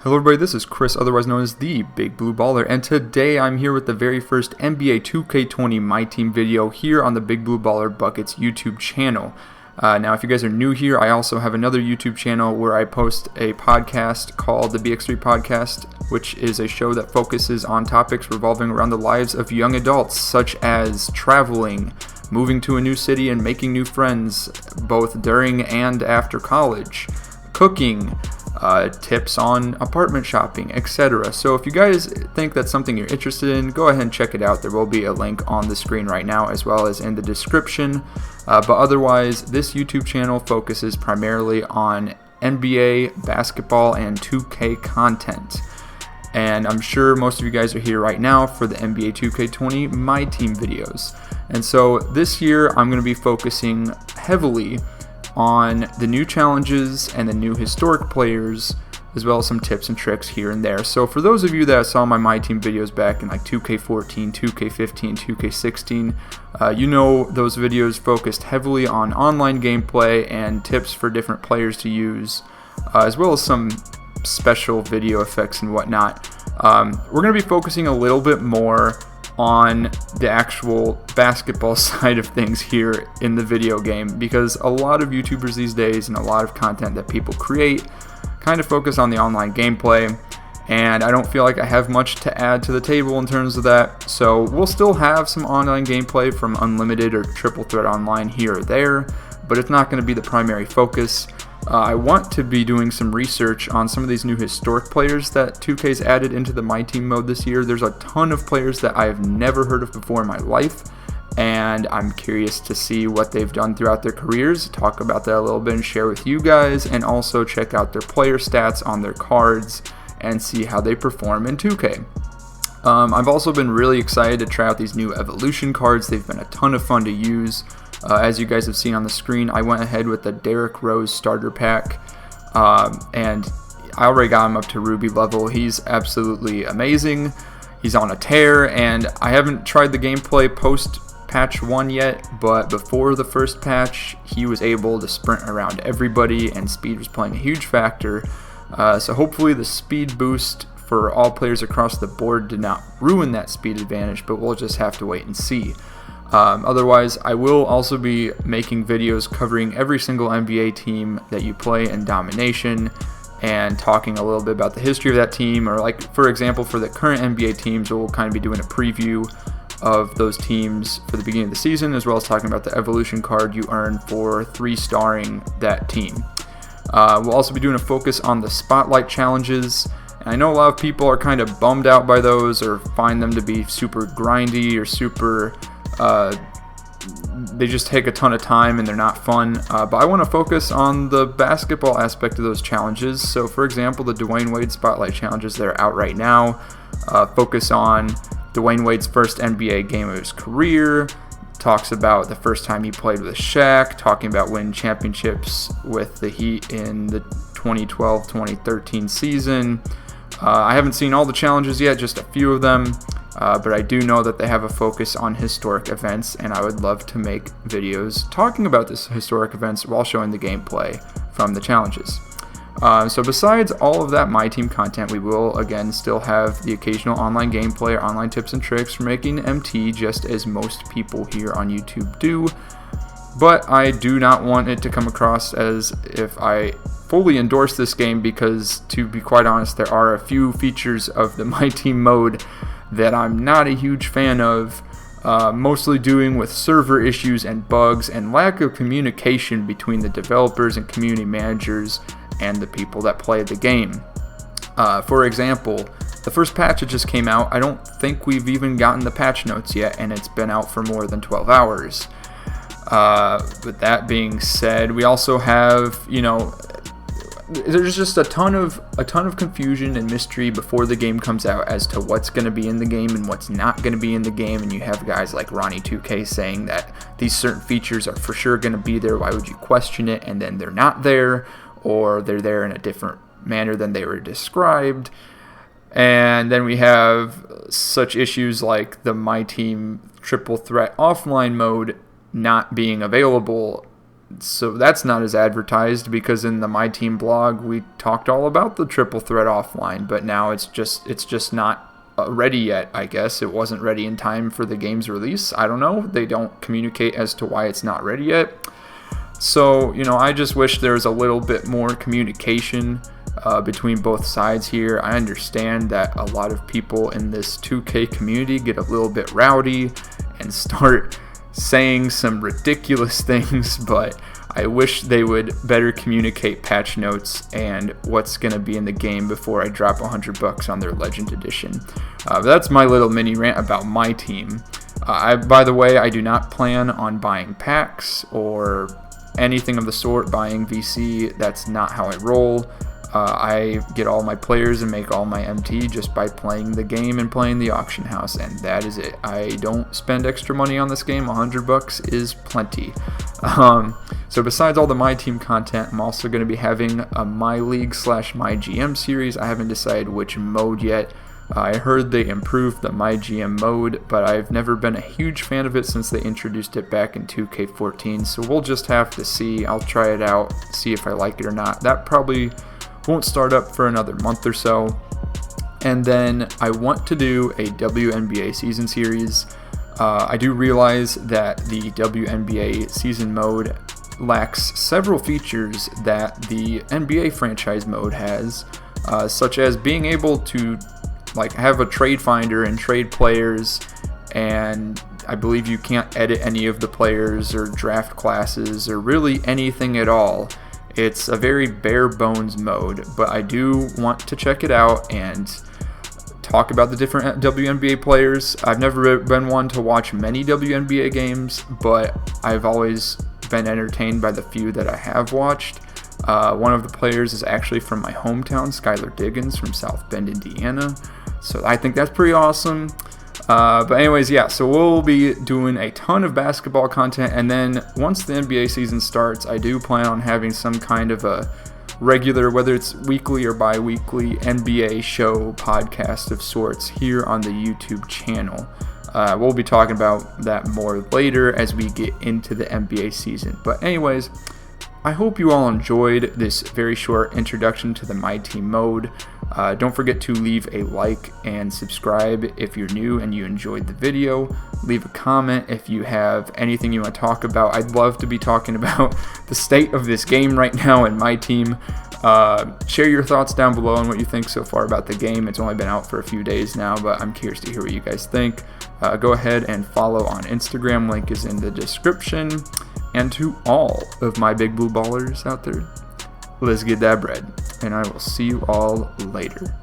Hello everybody, this is Chris, otherwise known as the Big Blue Baller, and today I'm here with the very first NBA 2K20 MyTeam video here on the Big Blue Baller Buckets YouTube channel. Now if you guys are new here, I also have another YouTube channel where I post a podcast called the BX3 Podcast, which is a show that focuses on topics revolving around the lives of young adults, such as traveling, moving to a new city and making new friends, both during and after college, cooking, tips on apartment shopping, etc. So if you guys think that's something you're interested in, go ahead and check it out. There will be a link on the screen right now as well as in the description. But otherwise, this YouTube channel focuses primarily on NBA, basketball, and 2K content. And I'm sure most of you guys are here right now for the NBA 2K20 MyTeam videos. And so this year I'm going to be focusing heavily on the new challenges and the new historic players, as well as some tips and tricks here and there. So for those of you that saw my MyTeam videos back in like 2K14, 2K15, 2K16, you know those videos focused heavily on online gameplay and tips for different players to use, as well as some special video effects and whatnot. We're going to be focusing a little bit more on the actual basketball side of things here in the video game, because a lot of YouTubers these days and a lot of content that people create kind of focus on the online gameplay, and I don't feel like I have much to add to the table in terms of that. So we'll still have some online gameplay from Unlimited or Triple Threat Online here or there, but it's not going to be the primary focus. I want to be doing some research on some of these new historic players that 2K's added into the MyTeam mode this year. There's a ton of players that I have never heard of before in my life, and I'm curious to see what they've done throughout their careers, talk about that a little bit and share with you guys, and also check out their player stats on their cards and see how they perform in 2K. I've also been really excited to try out these new evolution cards. They've been a ton of fun to use. As you guys have seen on the screen, I went ahead with the Derrick Rose starter pack, and I already got him up to Ruby level. He's absolutely amazing. He's on a tear, and I haven't tried the gameplay post patch 1 yet, but before the first patch, he was able to sprint around everybody, and speed was playing a huge factor. So hopefully the speed boost for all players across the board did not ruin that speed advantage, but we'll just have to wait and see. Otherwise, I will also be making videos covering every single NBA team that you play in Domination and talking a little bit about the history of that team, or like, for example, for the current NBA teams, we'll kind of be doing a preview of those teams for the beginning of the season, as well as talking about the evolution card you earn for 3-starring that team. We'll also be doing a focus on the spotlight challenges. And I know a lot of people are kind of bummed out by those or find them to be super grindy or super they just take a ton of time and they're not fun, but I want to focus on the basketball aspect of those challenges. So for example, the Dwayne Wade Spotlight challenges that are out right now focus on Dwayne Wade's first NBA game of his career, talks about the first time he played with Shaq, talking about winning championships with the Heat in the 2012-2013 season. I haven't seen all the challenges yet, just a few of them. But I do know that they have a focus on historic events, and I would love to make videos talking about this historic events while showing the gameplay from the challenges. So besides all of that MyTeam content, we will again still have the occasional online gameplay or online tips and tricks for making MT, just as most people here on YouTube do. But I do not want it to come across as if I fully endorse this game, because to be quite honest, there are a few features of the MyTeam mode that I'm not a huge fan of, mostly doing with server issues and bugs and lack of communication between the developers and community managers and the people that play the game. For example, the first patch that just came out, I don't think we've even gotten the patch notes yet, and it's been out for more than 12 hours. With that being said, we also have, there's just a ton of confusion and mystery before the game comes out as to what's going to be in the game and what's not going to be in the game, and you have guys like Ronnie2K saying that these certain features are for sure going to be there, why would you question it, and then they're not there, or they're there in a different manner than they were described. And then we have such issues like the MyTeam Triple Threat offline mode not being available So that's not as advertised, because in the MyTeam blog we talked all about the triple threat offline, but now it's just not ready yet, I guess. It wasn't ready in time for the game's release. I don't know. They don't communicate as to why it's not ready yet. So, I just wish there was a little bit more communication between both sides here. I understand that a lot of people in this 2K community get a little bit rowdy and start saying some ridiculous things, but I wish they would better communicate patch notes and what's going to be in the game before I drop $100 on their Legend Edition. But that's my little mini rant about MyTeam. By the way, I do not plan on buying packs or anything of the sort, buying VC. That's not how I roll. I get all my players and make all my MT just by playing the game and playing the auction house, and that is it. I don't spend extra money on this game. $100 is plenty. So besides all the MyTeam content, I'm also going to be having a My League / MyGM series. I haven't decided which mode yet. I heard they improved the MyGM mode, but I've never been a huge fan of it since they introduced it back in 2K14, so we'll just have to see. I'll try it out, see if I like it or not. That probably won't start up for another month or so. And then I want to do a WNBA season series. I do realize that the WNBA season mode lacks several features that the NBA franchise mode has, such as being able to have a trade finder and trade players, and I believe you can't edit any of the players or draft classes or really anything at all. It's a very bare bones mode, but I do want to check it out and talk about the different WNBA players. I've never been one to watch many WNBA games, but I've always been entertained by the few that I have watched. One of the players is actually from my hometown, Skylar Diggins from South Bend, Indiana. So I think that's pretty awesome. But anyways, yeah, so we'll be doing a ton of basketball content, and then once the NBA season starts, I do plan on having some kind of a regular, whether it's weekly or bi-weekly, NBA show podcast of sorts here on the YouTube channel. We'll be talking about that more later as we get into the NBA season. But anyways, I hope you all enjoyed this very short introduction to the MyTeam mode. Don't forget to leave a like and subscribe if you're new and you enjoyed the video. Leave a comment if you have anything you want to talk about. I'd love to be talking about the state of this game right now in MyTeam. Share your thoughts down below on what you think so far about the game. It's only been out for a few days now, but I'm curious to hear what you guys think. Go ahead and follow on Instagram. Link is in the description. And to all of my big blue ballers out there, let's get that bread, and I will see you all later.